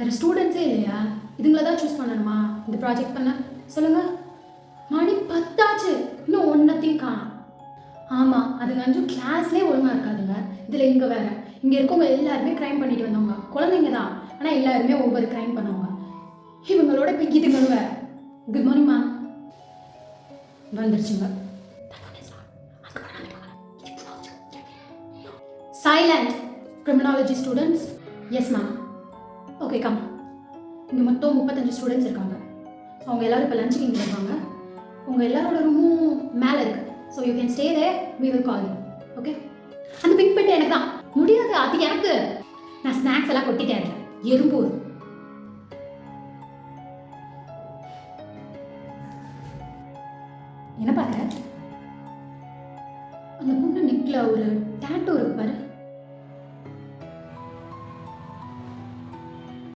வேறு ஸ்டூடெண்ட்ஸே இல்லையா? இதுங்களை தான் சூஸ் பண்ணணுமா இந்த ப்ராஜெக்ட் பண்ண? சொல்லுங்கள். மணி 10 ஆச்சு, இன்னும் ஒன்றத்தையும் காணும். ஆமாம், அதுங்க 5 கிளாஸ்லேயே ஒழுங்காக இருக்காதுங்க. இதில் இங்கே வேறு, இங்கே இருக்கவங்க எல்லாருமே க்ரைம் பண்ணிட்டு வந்தவங்க குழந்தைங்க தான். ஆனால் எல்லாருமே ஒவ்வொரு க்ரைம் பண்ணுவாங்க. இவங்களோட இப்போ இதுங்களும் வேறு. Good morning ma'am. வந்துருச்சுங்க. Silent. Criminology students. Yes ma'am. Okay come. இங்கே மொத்தம் 35 ஸ்டூடெண்ட்ஸ் இருக்காங்க. அவங்க எல்லோரும் இப்போ லஞ்சுக்கு இங்கே வருவாங்க. உங்கள் எல்லாரோட ரூமும் மேலே இருக்குது. So you can stay there. We will call you. Okay. அந்த பிக் பெட்டு எனக்கு தான். முடியாது, அது எனக்கு. நான் ஸ்நாக்ஸ் எல்லாம் கொட்டிட்டேன். எறும்பூர்